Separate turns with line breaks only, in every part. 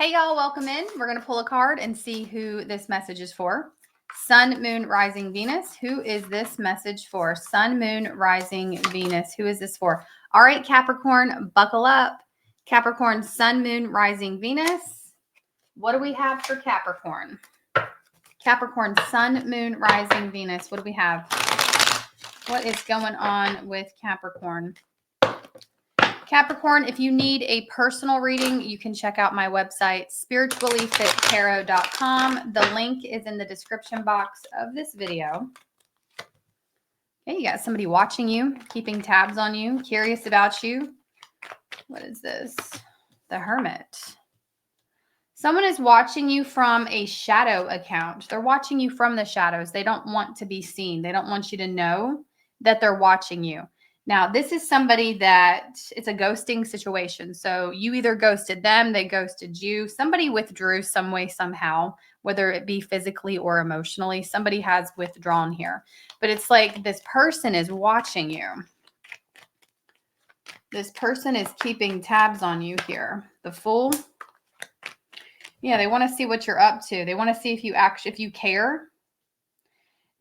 Hey, y'all, welcome in. We're going to pull a card and see who this message is for. Sun, Moon, Rising, Venus. Who is this message for? Sun, Moon, Rising, Venus. Who is this for? All right, Capricorn, buckle up. Capricorn, Sun, Moon, Rising, Venus. What do we have for Capricorn? Capricorn, Sun, Moon, Rising, Venus. What do we have? What is going on with Capricorn? Capricorn, if you need a personal reading, you can check out my website, spirituallyfittarot.com. The link is in the description box of this video. Okay, you got somebody watching you, keeping tabs on you, curious about you. What is this? The Hermit. Someone is watching you from a shadow account. They're watching you from the shadows. They don't want to be seen. They don't want you to know that they're watching you. Now, this is somebody that it's a ghosting situation. So you either ghosted them, they ghosted you. Somebody withdrew some way, somehow, whether it be physically or emotionally. Somebody has withdrawn here. But it's like this person is watching you. This person is keeping tabs on you here. The Fool. Yeah, they want to see what you're up to. They want to see if you care.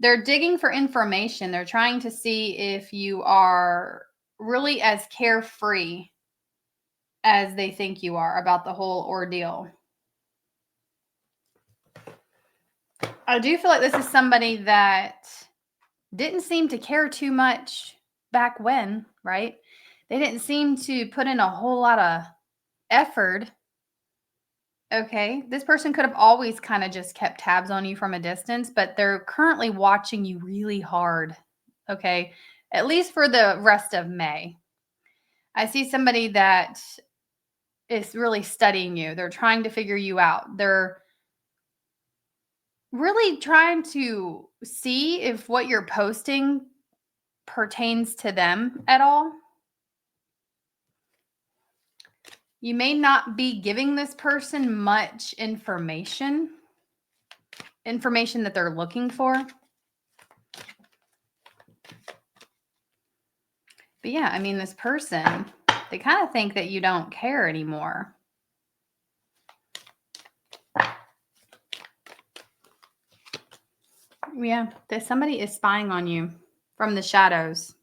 They're digging for information. They're trying to see if you are really as carefree as they think you are about the whole ordeal. I do feel like this is somebody that didn't seem to care too much back when, right? They didn't seem to put in a whole lot of effort. Okay, this person could have always kind of just kept tabs on you from a distance, but they're currently watching you really hard. Okay, at least for the rest of May. I see somebody that is really studying you. They're trying to figure you out. They're really trying to see if what you're posting pertains to them at all. You may not be giving this person much information that they're looking for. But yeah, I mean, this person, they kind of think that you don't care anymore. Yeah, that somebody is spying on you from the shadows.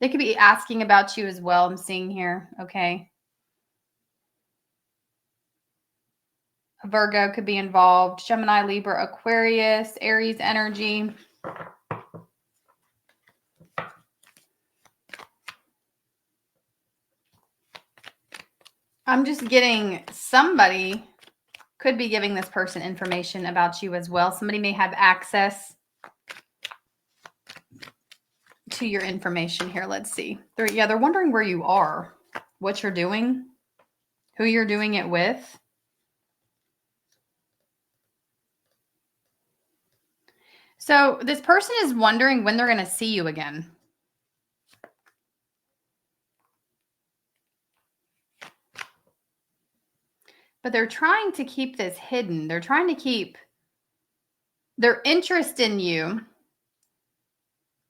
They could be asking about you as well, I'm seeing here, okay? A Virgo could be involved. Gemini, Libra, Aquarius, Aries energy. I'm just getting somebody could be giving this person information about you as well. Somebody may have access to your information here. Let's see. They're wondering where you are, what you're doing, who you're doing it with. So this person is wondering when they're going to see you again. But they're trying to keep this hidden. They're trying to keep their interest in you.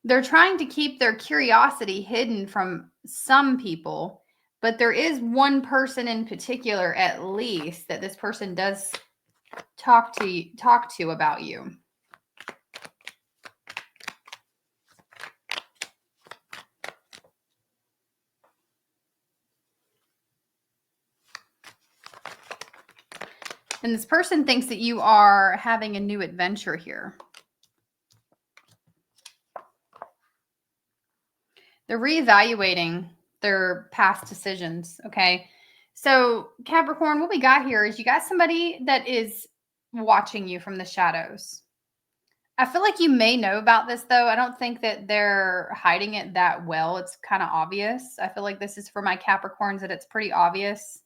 They're trying to keep their curiosity hidden from some people. But there is one person in particular, at least, that this person does talk to about you. And this person thinks that you are having a new adventure here. They're reevaluating their past decisions, okay? So Capricorn, what we got here is you got somebody that is watching you from the shadows. I feel like you may know about this, though. I don't think that they're hiding it that well. It's kind of obvious. I feel like this is for my Capricorns, that it's pretty obvious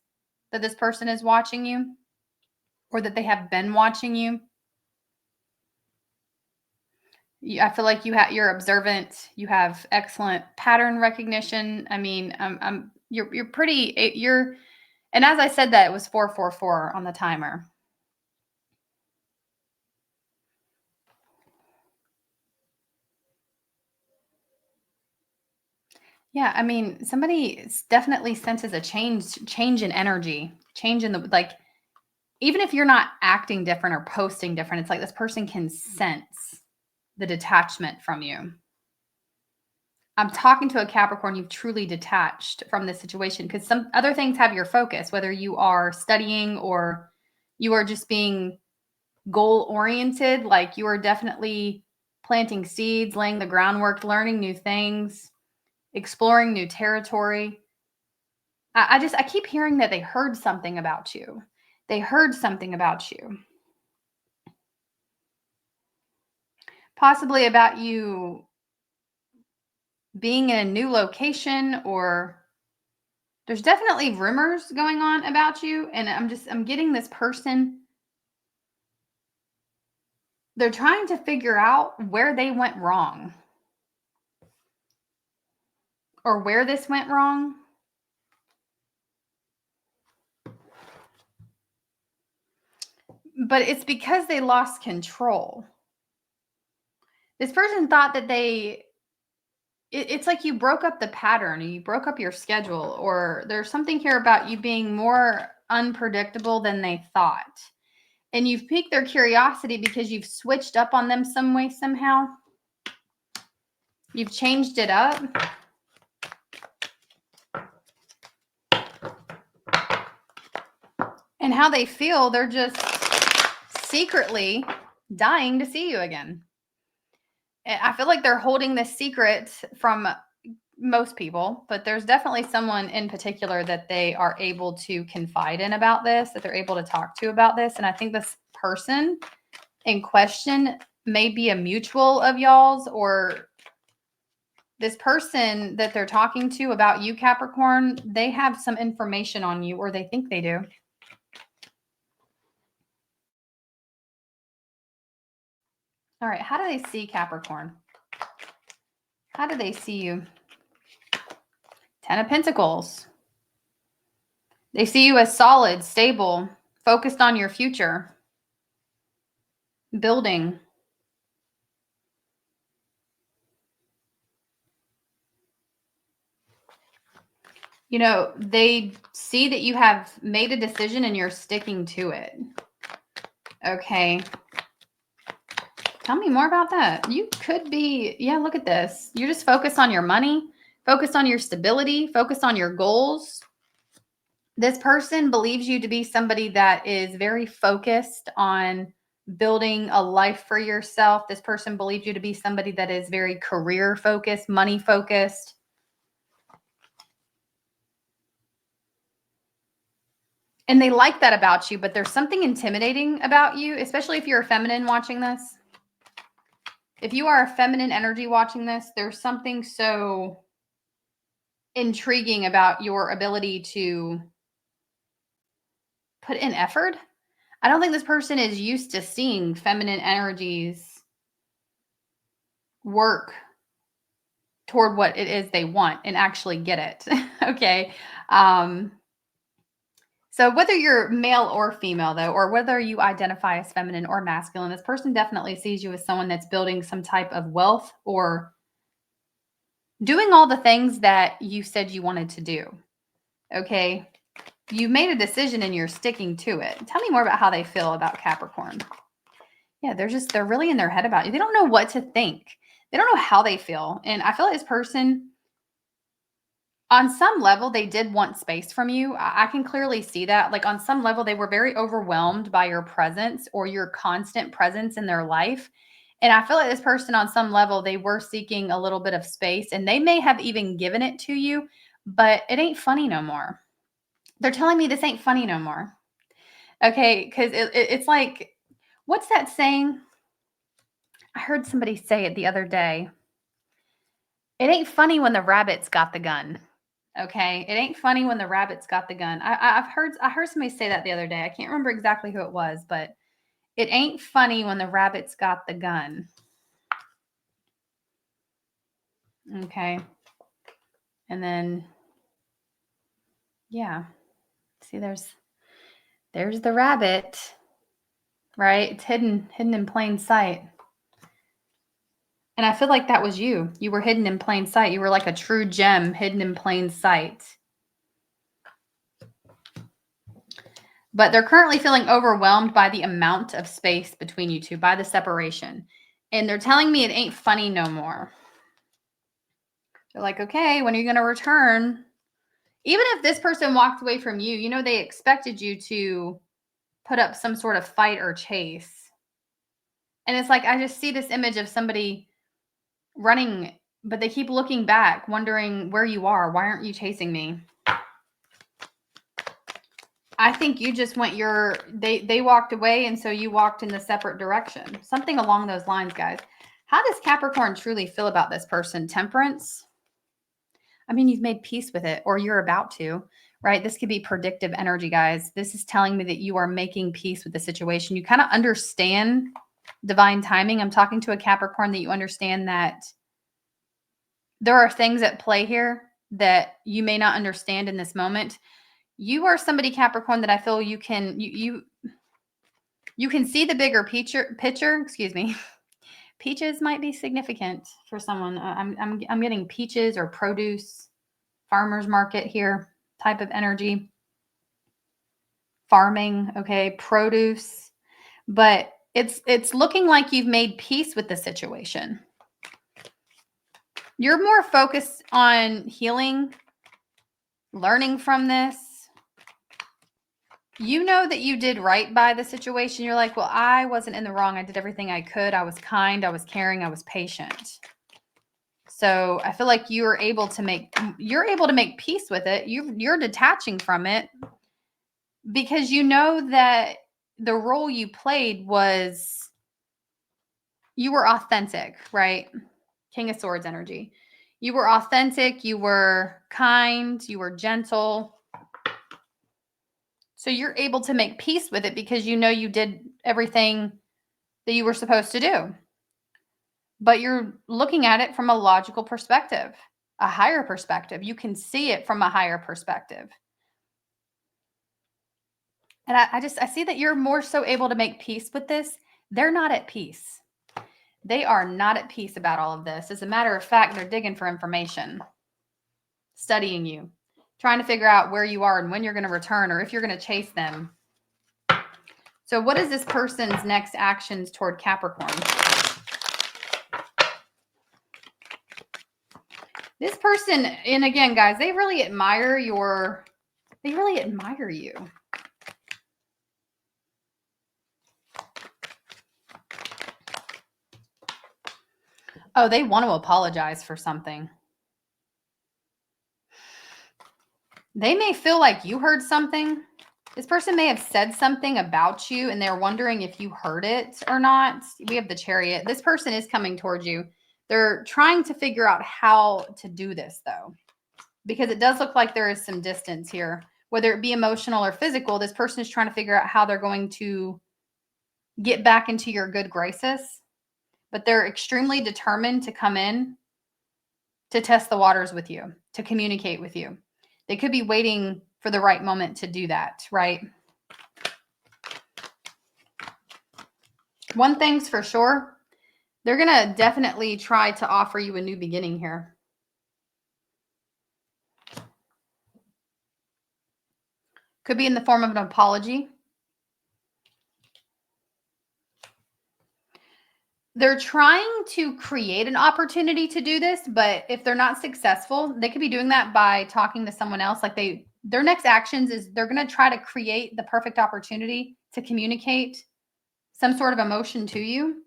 that this person is watching you or that they have been watching you. I feel like you're observant. You have excellent pattern recognition. I mean, you're pretty. And as I said, that it was 444 on the timer. Yeah, I mean, somebody definitely senses a change in energy, change in the even if you're not acting different or posting different, it's like this person can sense the detachment from you. I'm talking to a Capricorn, you've truly detached from this situation because some other things have your focus, whether you are studying or you are just being goal oriented. Like you are definitely planting seeds, laying the groundwork, learning new things, exploring new territory. I keep hearing that they heard something about you. They heard something about you. Possibly about you being in a new location, or there's definitely rumors going on about you. And I'm getting this person. They're trying to figure out where they went wrong or where this went wrong. But it's because they lost control. This person thought that it's like you broke up the pattern, or you broke up your schedule, or there's something here about you being more unpredictable than they thought. And you've piqued their curiosity because you've switched up on them some way, somehow. You've changed it up. And how they feel, they're just secretly dying to see you again. I feel like they're holding this secret from most people, but there's definitely someone in particular that they are able to confide in about this, that they're able to talk to about this. And I think this person in question may be a mutual of y'all's, or this person that they're talking to about you, Capricorn, they have some information on you, or they think they do. All right. How do they see Capricorn? How do they see you? 10 of Pentacles. They see you as solid, stable, focused on your future, building. You know, they see that you have made a decision and you're sticking to it. Okay. Tell me more about that. You could be, yeah, look at this. You're just focused on your money, focused on your stability, focused on your goals. This person believes you to be somebody that is very focused on building a life for yourself. This person believes you to be somebody that is very career focused, money focused. And they like that about you, but there's something intimidating about you, especially if you're a feminine watching this. If you are a feminine energy watching this, there's something so intriguing about your ability to put in effort. I don't think this person is used to seeing feminine energies work toward what it is they want and actually get it. Okay. So whether you're male or female, though, or whether you identify as feminine or masculine, this person definitely sees you as someone that's building some type of wealth or doing all the things that you said you wanted to do. Okay. You made a decision and you're sticking to it. Tell me more about how they feel about Capricorn. Yeah, they're really in their head about you. They don't know what to think. They don't know how they feel. And I feel like this person, on some level, they did want space from you. I can clearly see that. Like on some level, they were very overwhelmed by your presence or your constant presence in their life. And I feel like this person, on some level, they were seeking a little bit of space, and they may have even given it to you, but it ain't funny no more. They're telling me this ain't funny no more. Okay, because it's like, what's that saying? I heard somebody say it the other day. It ain't funny when the rabbit's got the gun. Okay, it ain't funny when the rabbit's got the gun. I heard somebody say that the other day. I can't remember exactly who it was, but it ain't funny when the rabbit's got the gun. Okay, and then yeah, see, there's the rabbit, right? It's hidden in plain sight. And I feel like that was you. You were hidden in plain sight. You were like a true gem hidden in plain sight. But they're currently feeling overwhelmed by the amount of space between you two, by the separation. And they're telling me it ain't funny no more. They're like, okay, when are you going to return? Even if this person walked away from you, you know, they expected you to put up some sort of fight or chase. And it's like, I just see this image of somebody running, but they keep looking back, wondering where you are. Why aren't you chasing me? I think you just went they walked away, and so you walked in the separate direction. Something along those lines, guys. How does Capricorn truly feel about this person? Temperance? I mean, you've made peace with it, or you're about to, right? This could be predictive energy, guys. This is telling me that you are making peace with the situation. You kind of understand divine timing. I'm talking to a Capricorn that you understand that there are things at play here that you may not understand in this moment. You are somebody, Capricorn, that I feel you can see the bigger picture. Excuse me. Peaches might be significant for someone. I'm getting peaches or produce, farmers market here type of energy. Farming, okay, produce, but it's looking like you've made peace with the situation. You're more focused on healing, learning from this. You know that you did right by the situation. You're like, well, I wasn't in the wrong. I did everything I could. I was kind. I was caring. I was patient. So I feel like you're able to make peace with it. You're detaching from it because you know that the role you played was you were authentic, right? King of Swords energy. You were authentic. You were kind. You were gentle. So you're able to make peace with it because you know you did everything that you were supposed to do. But you're looking at it from a logical perspective, a higher perspective. You can see it from a higher perspective. And I see that you're more so able to make peace with this. They're not at peace. They are not at peace about all of this. As a matter of fact, they're digging for information, studying you, trying to figure out where you are and when you're going to return or if you're going to chase them. So what is this person's next actions toward Capricorn? This person, and again, guys, they really admire you. Oh, they want to apologize for something. They may feel like you heard something. This person may have said something about you and they're wondering if you heard it or not. We have the Chariot. This person is coming towards you. They're trying to figure out how to do this, though, because it does look like there is some distance here, whether it be emotional or physical. This person is trying to figure out how they're going to get back into your good graces, but they're extremely determined to come in to test the waters with you, to communicate with you. They could be waiting for the right moment to do that, right? One thing's for sure, they're going to definitely try to offer you a new beginning here. Could be in the form of an apology. They're trying to create an opportunity to do this, but if they're not successful, they could be doing that by talking to someone else. Like their next actions is they're going to try to create the perfect opportunity to communicate some sort of emotion to you.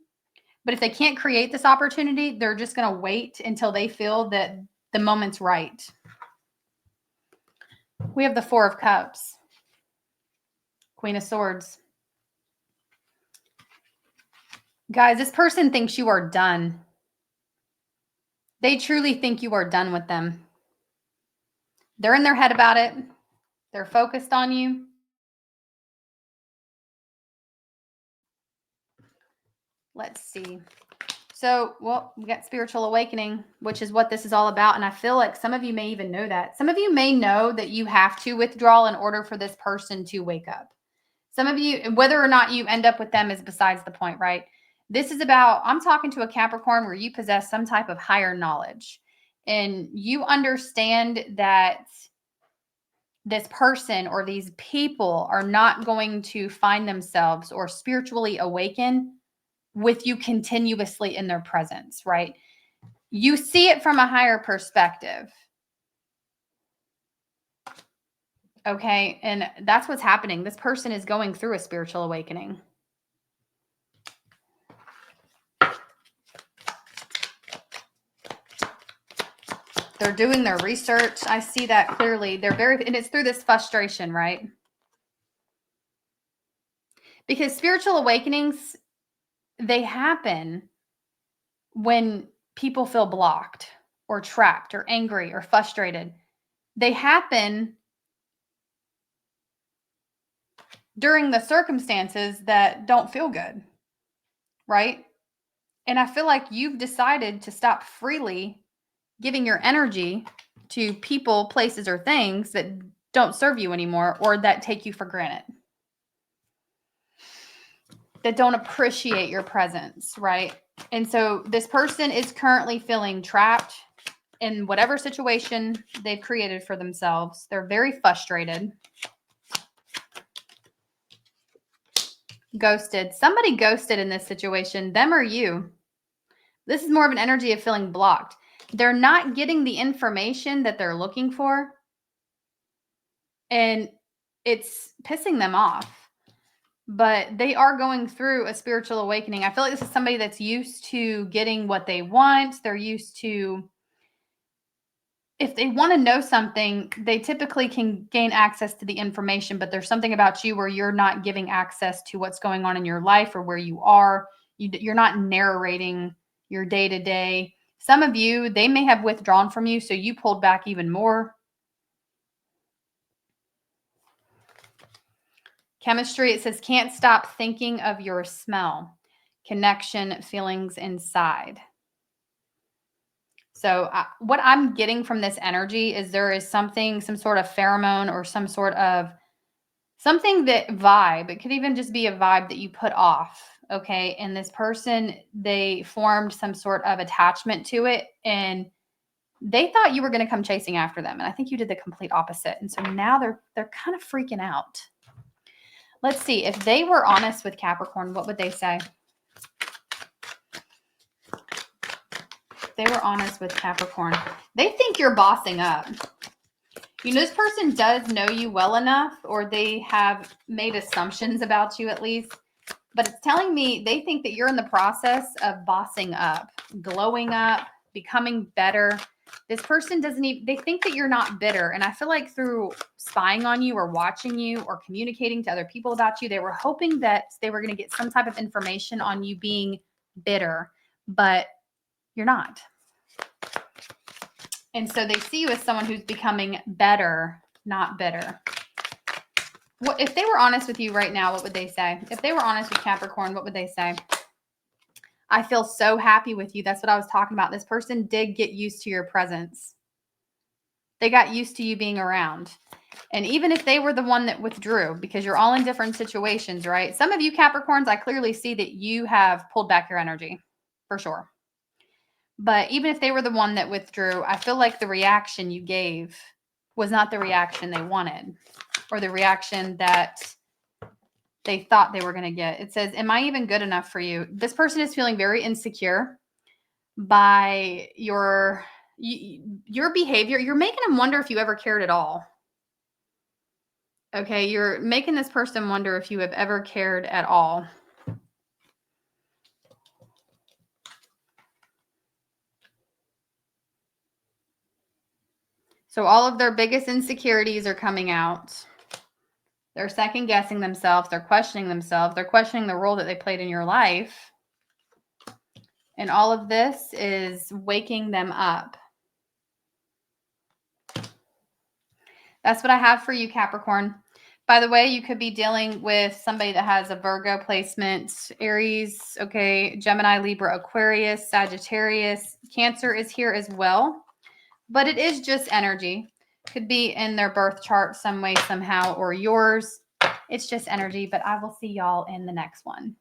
But if they can't create this opportunity, they're just going to wait until they feel that the moment's right. We have the Four of Cups, Queen of Swords. Guys, this person thinks you are done. They truly think you are done with them. They're in their head about it. They're focused on you. Let's see. So, well, we got spiritual awakening, which is what this is all about. And I feel like some of you may even know that. Some of you may know that you have to withdraw in order for this person to wake up. Some of you, whether or not you end up with them is besides the point, right? This is about, I'm talking to a Capricorn where you possess some type of higher knowledge and you understand that this person or these people are not going to find themselves or spiritually awaken with you continuously in their presence, right? You see it from a higher perspective. Okay. And that's what's happening. This person is going through a spiritual awakening. They're doing their research. I see that clearly. And it's through this frustration, right? Because spiritual awakenings, they happen when people feel blocked or trapped or angry or frustrated. They happen during the circumstances that don't feel good, right? And I feel like you've decided to stop freely giving your energy to people, places, or things that don't serve you anymore or that take you for granted, that don't appreciate your presence, right? And so this person is currently feeling trapped in whatever situation they've created for themselves. They're very frustrated. Ghosted. Somebody ghosted in this situation, them or you. This is more of an energy of feeling blocked. They're not getting the information that they're looking for, and it's pissing them off. But they are going through a spiritual awakening. I feel like this is somebody that's used to getting what they want. They're used to, if they want to know something, they typically can gain access to the information, but there's something about you where you're not giving access to what's going on in your life or where you are. You're not narrating your day-to-day. Some of you, they may have withdrawn from you, so you pulled back even more. Chemistry, it says, can't stop thinking of your smell, connection, feelings inside. So what I'm getting from this energy is there is something, some sort of pheromone or some sort of something that vibe. It could even just be a vibe that you put off. Okay. And this person, they formed some sort of attachment to it, and they thought you were going to come chasing after them. And I think you did the complete opposite. And so now they're kind of freaking out. Let's see. If they were honest with Capricorn, what would they say? If they were honest with Capricorn, they think you're bossing up. You know, this person does know you well enough, or they have made assumptions about you at least. But it's telling me they think that you're in the process of bossing up, glowing up, becoming better. This person doesn't even, they think that you're not bitter. And I feel like through spying on you or watching you or communicating to other people about you, they were hoping that they were going to get some type of information on you being bitter, but you're not. And so they see you as someone who's becoming better, not bitter. What if they were honest with you right now, what would they say? If they were honest with Capricorn, what would they say? I feel so happy with you. That's what I was talking about. This person did get used to your presence. They got used to you being around. And even if they were the one that withdrew, because you're all in different situations, right? Some of you Capricorns, I clearly see that you have pulled back your energy, for sure. But even if they were the one that withdrew, I feel like the reaction you gave was not the reaction they wanted, or the reaction that they thought they were going to get. It says, am I even good enough for you? This person is feeling very insecure by your behavior. You're making them wonder if you ever cared at all. Okay, you're making this person wonder if you have ever cared at all. So all of their biggest insecurities are coming out. They're second guessing themselves. They're questioning themselves. They're questioning the role that they played in your life. And all of this is waking them up. That's what I have for you, Capricorn. By the way, you could be dealing with somebody that has a Virgo placement, Aries, okay, Gemini, Libra, Aquarius, Sagittarius. Cancer is here as well, but it is just energy. Could be in their birth chart some way, somehow, or yours. It's just energy, but I will see y'all in the next one.